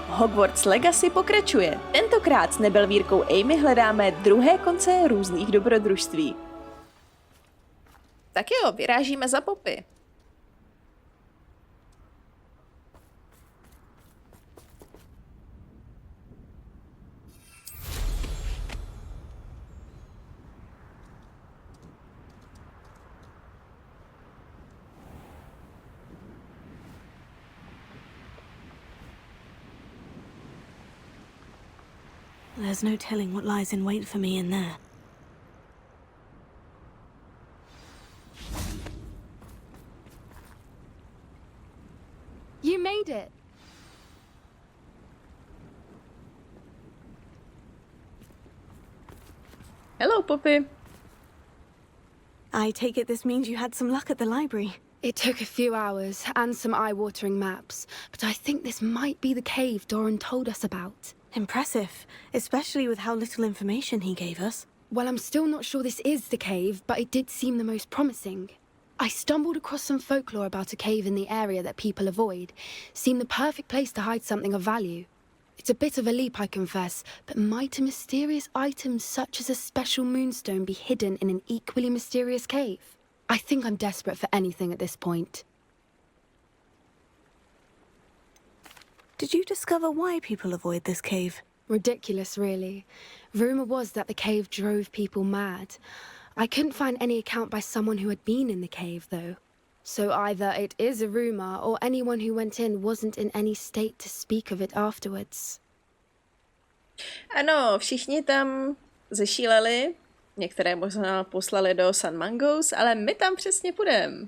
Hogwarts Legacy pokračuje. Tentokrát s nebelvírkou Amy hledáme druhé konce různých dobrodružství. Tak jo, vyrážíme za Poppy. There's no telling what lies in wait for me in there. You made it! Hello, Poppy. I take it this means you had some luck at the library. It took a few hours and some eye-watering maps, but I think this might be the cave Doran told us about. Impressive, especially with how little information he gave us. Well, I'm still not sure this is the cave, but it did seem the most promising. I stumbled across some folklore about a cave in the area that people avoid. Seemed the perfect place to hide something of value. It's a bit of a leap, I confess, but might a mysterious item such as a special moonstone be hidden in an equally mysterious cave? I think I'm desperate for anything at this point. Did you discover why people avoid this cave? Ridiculous, really. Rumour was that the cave drove people mad. I couldn't find any account by someone who had been in the cave, though. So either it is a rumour, or anyone who went in wasn't in any state to speak of it afterwards. Ano, všichni tam zešíleli, některé možná poslali do San Mangos, ale my tam přesně půjdeme.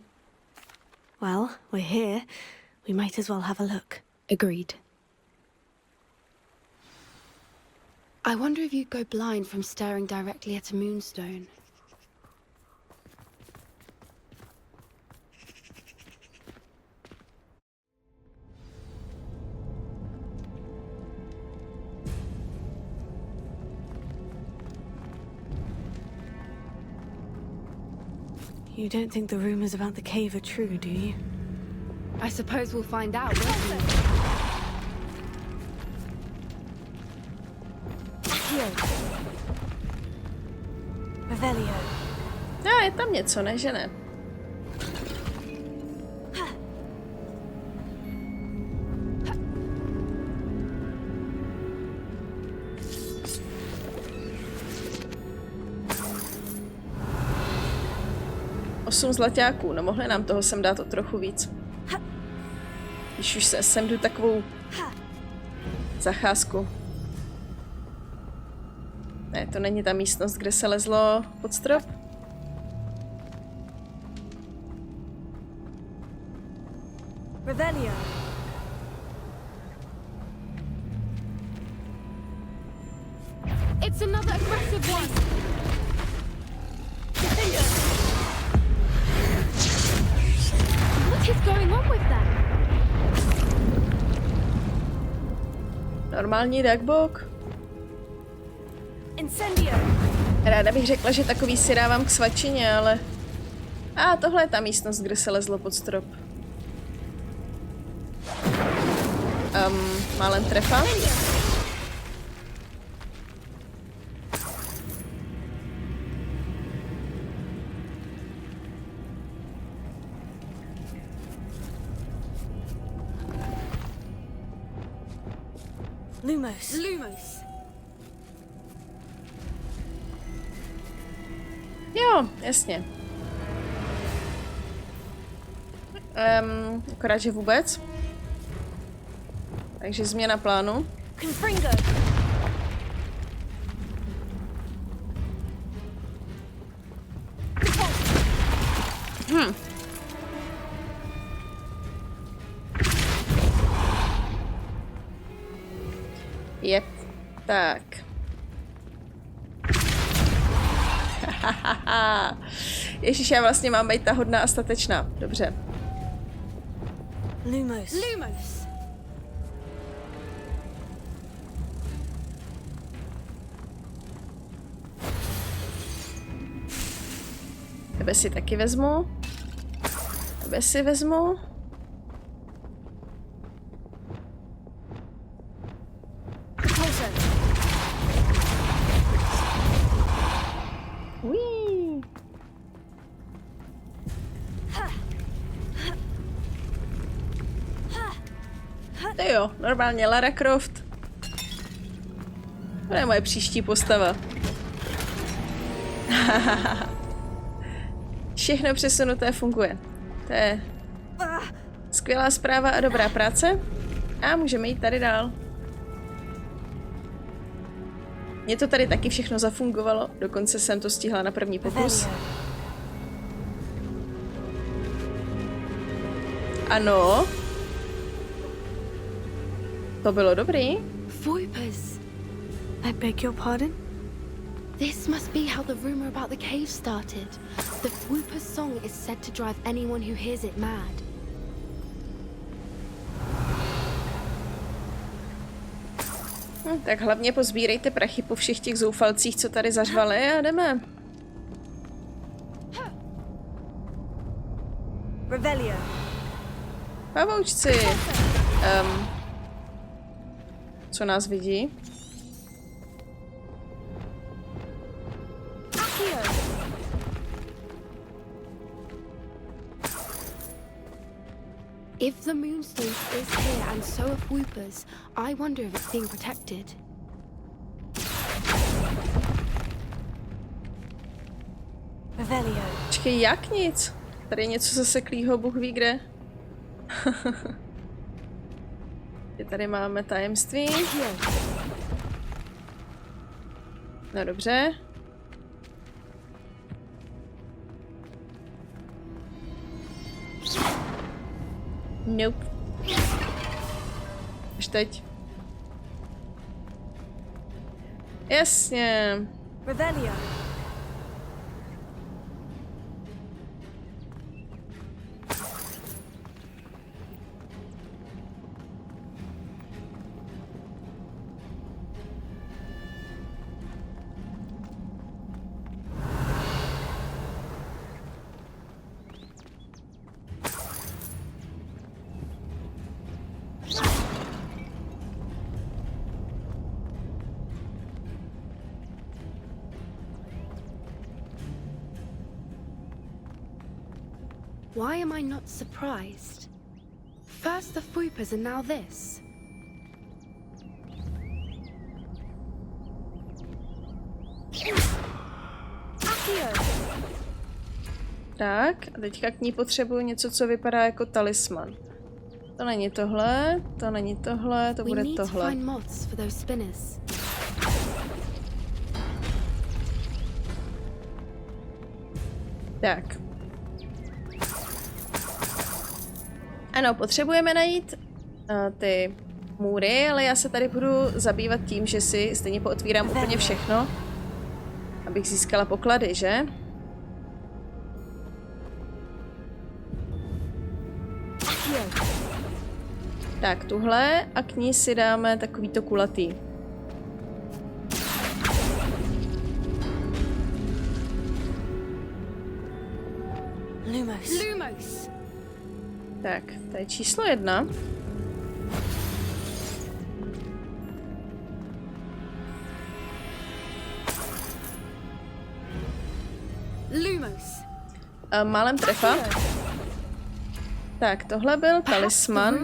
Well, we're here. We might as well have a look. Agreed. I wonder if you'd go blind from staring directly at a moonstone. You don't think the rumors about the cave are true, do you? I suppose we'll find out, won't we? Revelio. Je tam něco, ne, že ne? Osm zlaťáků, no mohli nám toho sem dát o trochu víc. Když už se sem jdu takovou zacházku. Ne, to není ta místnost, kde se lezlo pod strop. Revelio. It's another aggressive one! What is going on with them? Normální duckbok. Incendio. Ráda bych řekla, že takový si dávám k svačině, ale... tohle je ta místnost, kde se lezlo pod strop. Málem trefa. Lumos. Lumos! Jo, jasně. Akorát, že vůbec. Takže změna plánu. Confringo. Jep, tak. Ježíš, já vlastně mám být ta hodná a statečná. Dobře. Lumos. Lumos! Tebe si taky vezmu. Tebe si vezmu. Jo, normálně Lara Croft. To je moje příští postava. Všechno přesunuté funguje. To je skvělá zpráva a dobrá práce. A můžeme jít tady dál. Mně to tady taky všechno zafungovalo. Dokonce jsem to stihla na první pokus. Ano. To bylo dobrý. Voipers. I beg your pardon? This must be how the rumor about the cave started. The Whooper's song is said to drive anyone who hears it mad. Tak hlavně pozbírejte prachy po všech těch zoufalcích, co tady zařvali a jdeme. Revelio. Pavoučci. Co nás vidí? If the Moonstone is here and so are Whoopers, I wonder if it's being protected. Revelio. Počkej, jak nic? Tady je něco zaseklýho, Bůh ví kde. Tady máme tajemství. No dobře. Nope. Až teď. Jasně. Revelio. Why am I not surprised? First the Whoopers and now this. Tak, a teďka k ní potřebuju něco, co vypadá jako talisman. To není tohle, to není tohle, to bude tohle. Tak. Ano, potřebujeme najít ty můry, ale já se tady budu zabývat tím, že si stejně pootvírám úplně všechno, abych získala poklady, že? Tak, tuhle a k ní si dáme takovýto kulatý. Lumos. Tak, to je číslo 1. Lumos. Málem trefa. Tak, tohle byl talisman.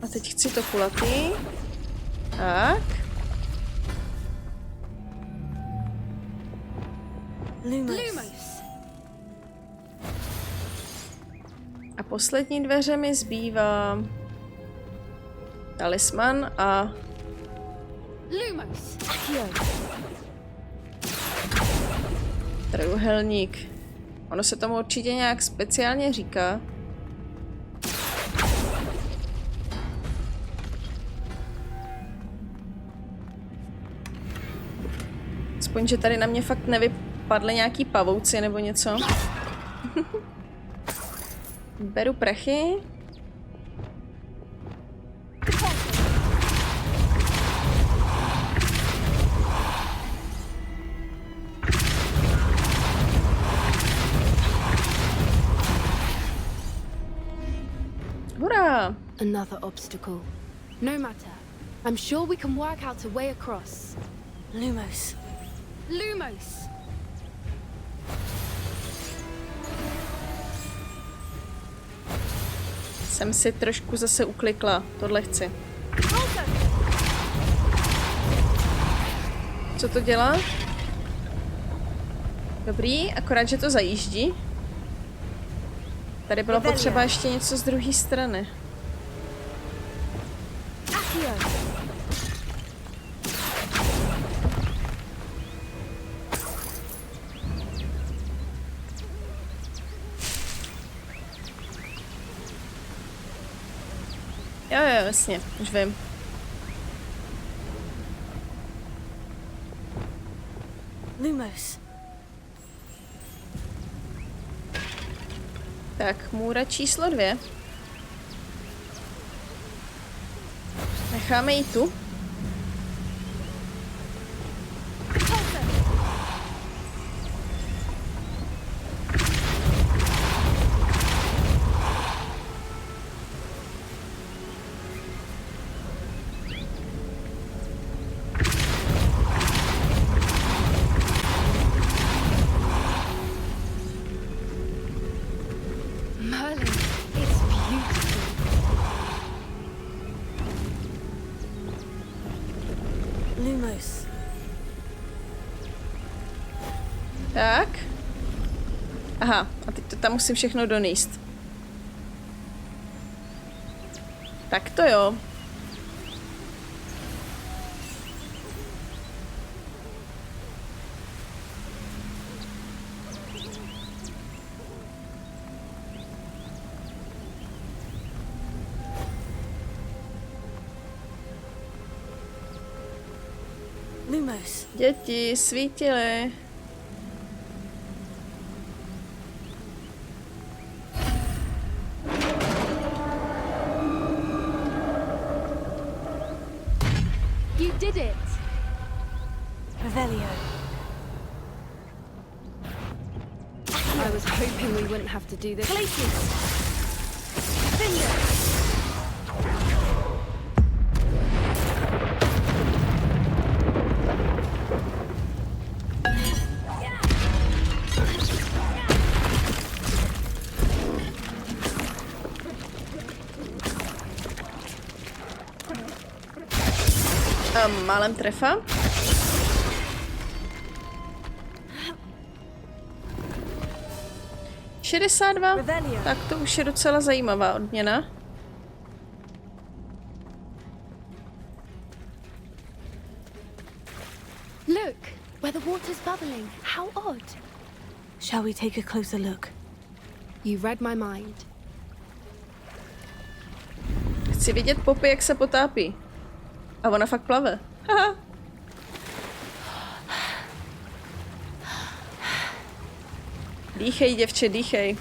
A teď chci to kulatý. Tak. Lumos. A poslední dveře mi zbývá talisman a Lumos. trojuhelník. Ono se tomu určitě nějak speciálně říká. Aspoň, že tady na mě fakt nevypadly nějaký pavouci nebo něco. Beru prachy. Hurá! Another obstacle. No matter. I'm sure we can work out a way across. Lumos. Lumos! Jsem si trošku zase uklikla. Tohle chci. Co to dělá? Dobrý, akorát, že to zajíždí. Tady bylo potřeba ještě něco z druhé strany. Jo, jasně, už vím. Lumos. Tak, můra číslo 2. Necháme ji tu. Lumos. Tak. Aha, a teď to tam musím všechno donést. Tak to jo. Lumos. Děti svítily. You did it! Revelio. I was hoping we wouldn't have to do this. Málem trefa. $62. Tak to už je docela zajímavá odměna. Look, where the water's bubbling. How odd. Shall we take a closer look? You read my mind. Chci vidět Poppy, jak se potápí. A ona fakt plave. Haha. Dýchej, děvče, dýchej.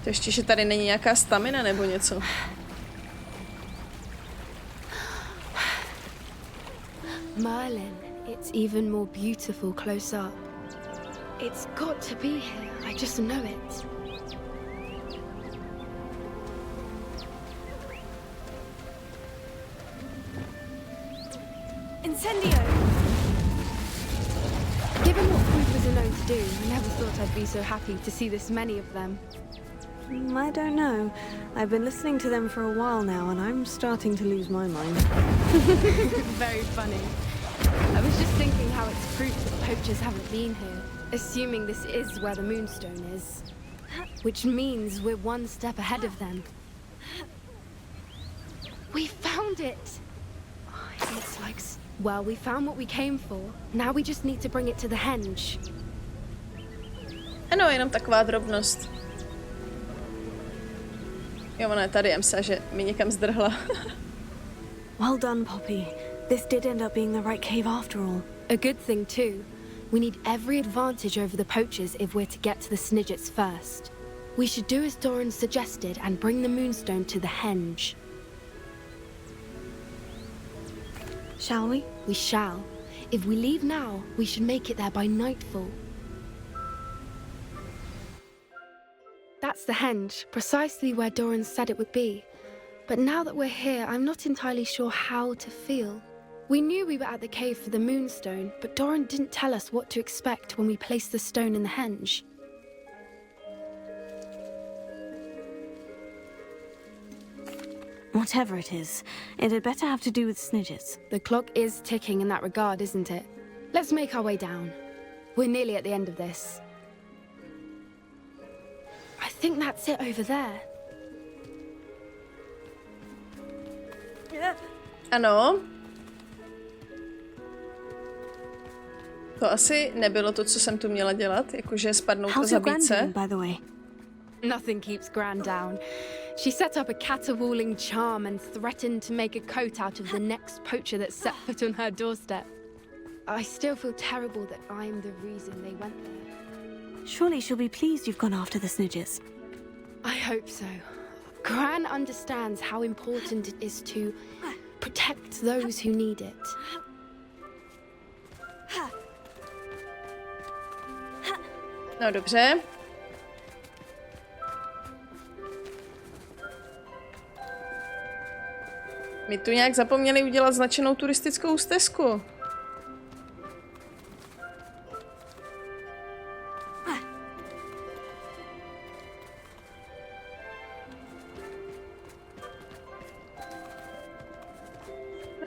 To ještě, že tady není nějaká stamina nebo něco. Merlin, it's even more beautiful close up. It's got to be here. I just know it. Incendio! Given what creepers are known to do, I never thought I'd be so happy to see this many of them. I don't know. I've been listening to them for a while now, and I'm starting to lose my mind. Very funny. I was just thinking how it's proof that poachers haven't been here, assuming this is where the Moonstone is. Which means we're one step ahead of them. We found it! It's like... Well, we found what we came for. Now we just need to bring it to the henge. Ano, jenom taková drobnost. Jo, ona je tady, já myslím, že mi někam zdrhla. Well done, Poppy. This did end up being the right cave after all. A good thing too. We need every advantage over the poachers if we're to get to the Snidgets first. We should do as Doran suggested and bring the Moonstone to the henge. Shall we? We shall. If we leave now, we should make it there by nightfall. That's the henge, precisely where Doran said it would be. But now that we're here, I'm not entirely sure how to feel. We knew we were at the cave for the Moonstone, but Doran didn't tell us what to expect when we placed the stone in the henge. Whatever it is, it had better have to do with snidges. The clock is ticking in that regard, isn't it? Let's make our way down. We're nearly at the end of this. I think that's it over there. Ano. To asi nebylo to, co jsem tu měla dělat, jakože spadnout a zabít se. By the way? Nothing keeps Gran down. She set up a caterwauling charm and threatened to make a coat out of the next poacher that set foot on her doorstep. I still feel terrible that I'm the reason they went there. Surely she'll be pleased you've gone after the snidges. I hope so. Gran understands how important it is to protect those who need it. No dobře. My tu nějak zapomněli udělat značenou turistickou stezku.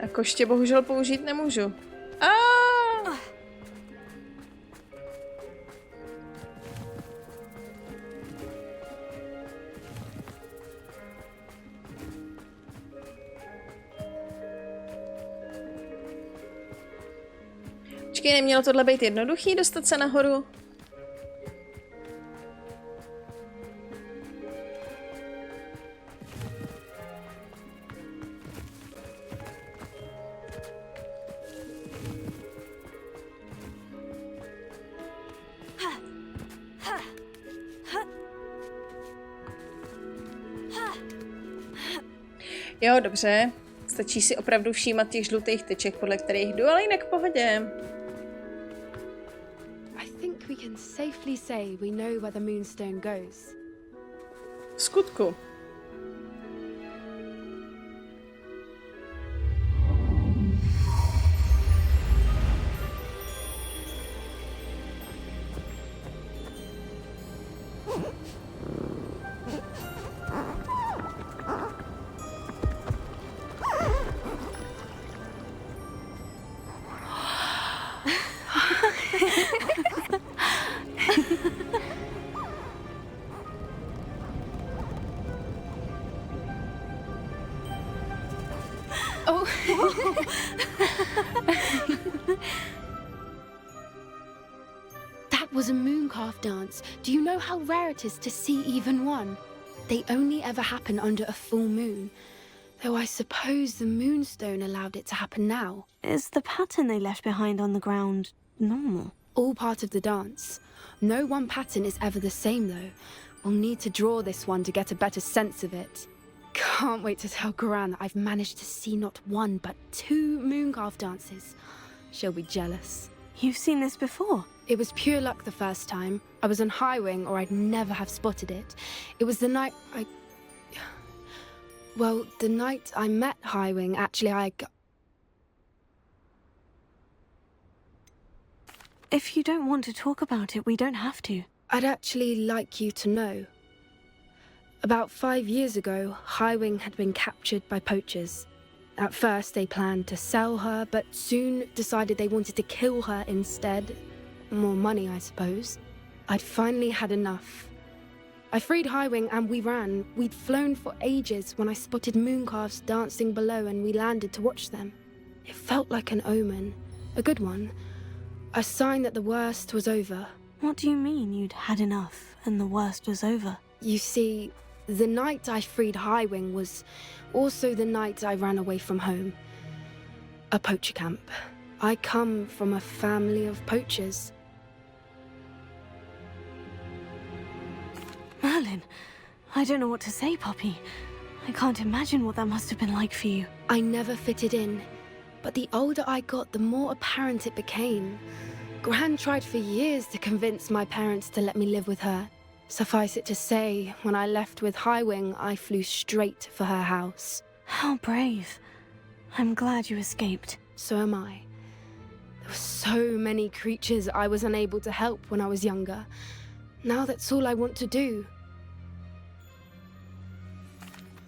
A koště bohužel použít nemůžu. Počkej, nemělo tohle být jednoduchý dostat se nahoru? Jo, dobře. Stačí si opravdu všímat těch žlutých tyček, podle kterých jdu, ale jinak v pohodě. I think we can safely say we know where the Moonstone goes. V skutku. That was a Mooncalf dance. Do you know how rare it is to see even one? They only ever happen under a full moon. Though I suppose the Moonstone allowed it to happen now. Is the pattern they left behind on the ground normal? All part of the dance. No one pattern is ever the same though. We'll need to draw this one to get a better sense of it. Can't wait to tell Gran that I've managed to see not one but 2 Mooncalf dances. She'll be jealous. You've seen this before? It was pure luck the first time. I was on Highwing or I'd never have spotted it. It was the night the night I met Highwing, actually If you don't want to talk about it, we don't have to. I'd actually like you to know. About 5 years ago, Highwing had been captured by poachers. At first, they planned to sell her, but soon decided they wanted to kill her instead. More money, I suppose. I'd finally had enough. I freed Highwing and we ran. We'd flown for ages when I spotted mooncalves dancing below and we landed to watch them. It felt like an omen. A good one. A sign that the worst was over. What do you mean you'd had enough and the worst was over? You see, the night I freed Highwing was also the night I ran away from home. A poacher camp. I come from a family of poachers. Merlin, I don't know what to say, Poppy. I can't imagine what that must have been like for you. I never fitted in, but the older I got, the more apparent it became. Gran tried for years to convince my parents to let me live with her. Suffice it to say, when I left with Highwing, I flew straight for her house. How brave. I'm glad you escaped. So am I. There were so many creatures I was unable to help when I was younger. Now that's all I want to do.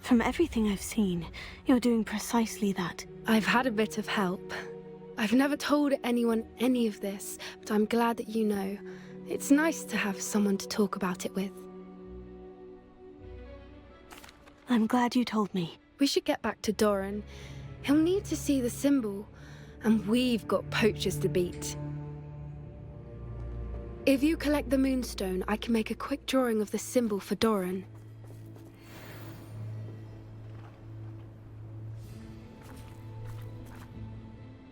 From everything I've seen, you're doing precisely that. I've had a bit of help. I've never told anyone any of this, but I'm glad that you know. It's nice to have someone to talk about it with. I'm glad you told me. We should get back to Doran. He'll need to see the symbol, and we've got poachers to beat. If you collect the Moonstone, I can make a quick drawing of the symbol for Doran.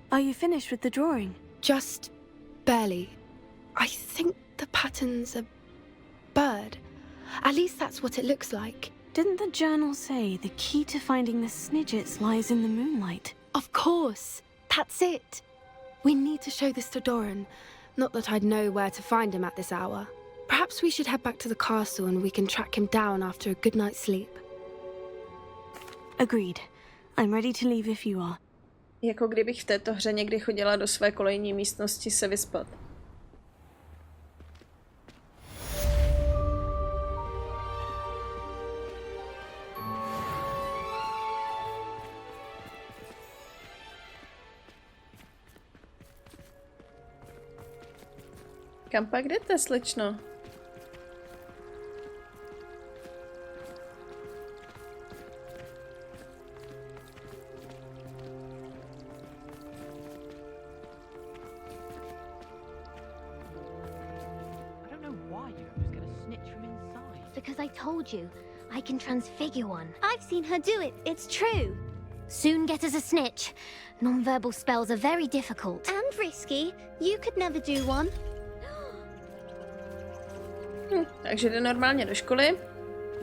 Are you finished with the drawing? Just barely. I think the pattern's a bird. At least that's what it looks like. Didn't the journal say the key to finding the Snidgets lies in the moonlight? Of course. That's it. We need to show this to Doran. Not that I'd know where to find him at this hour. Perhaps we should head back to the castle and we can track him down after a good night's sleep. Agreed. I'm ready to leave if you are. Jako kdybych v této hře někdy chodila do své kolejní místnosti se vyspat. Kam pak jdete, slečno? Because I told you, I can transfigure one. I've seen her do it, it's true. Soon get us a snitch. Non-verbal spells are very difficult. And risky. You could never do one. Takže jde normálně do školy,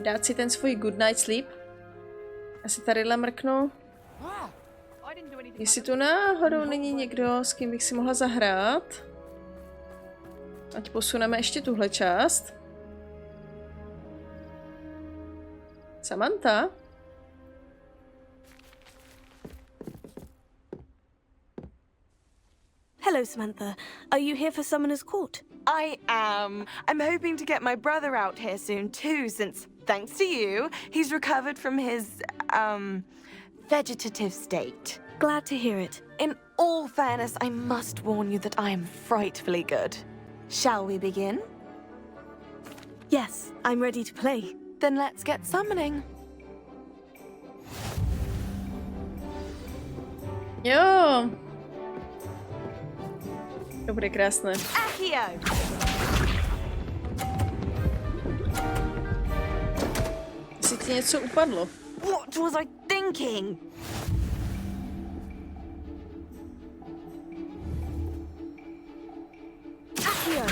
dát si ten svůj good night sleep. Já si tadyhle mrknu. Jestli tu náhodou není někdo, s kým bych si mohla zahrát. Ať posuneme ještě tuhle část. Samantha? Hello, Samantha. Are you here for Summoner's Court? I am. I'm hoping to get my brother out here soon too, since, thanks to you, he's recovered from his, vegetative state. Glad to hear it. In all fairness, I must warn you that I am frightfully good. Shall we begin? Yes, I'm ready to play. Then let's get summoning. Jo. To bude krásné. Accio! Jestli ti něco upadlo. What was I thinking? Accio!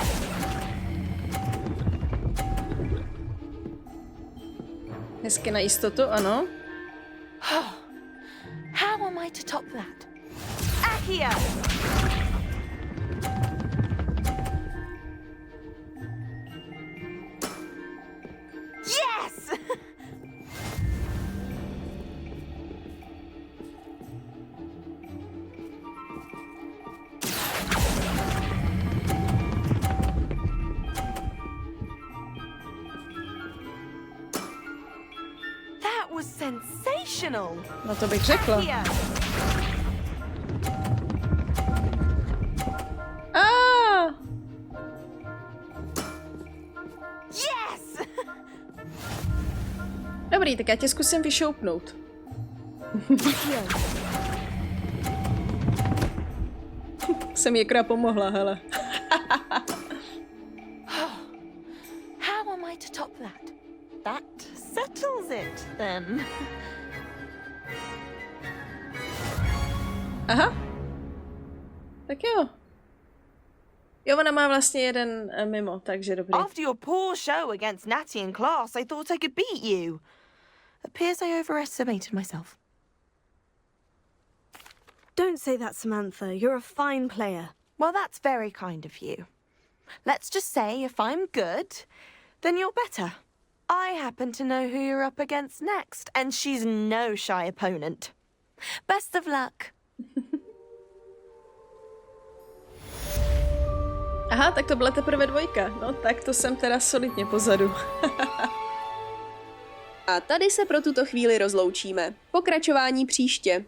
Hezky na jistotu, ano. How am I to top that? Accio! Yes! That was sensational. No to bych řekla. Accio! Ah! Yes! Dobrý, tak já tě zkusím vyšoupnout. Jsem jí akorát pomohla, hele. How am I to top that? That settles it, then. Aha. Tak jo. Jo, ona má vlastně jeden mimo, takže dobrý. After your poor show against Natty in class, I thought I could beat you. Appears I overestimated myself. Don't say that, Samantha. You're a fine player. Well, that's very kind of you. Let's just say if I'm good, then you're better. I happen to know who you're up against next, and she's no shy opponent. Best of luck. Aha, tak to byla teprve 2. No tak to jsem teda solidně pozadu. A tady se pro tuto chvíli rozloučíme. Pokračování příště.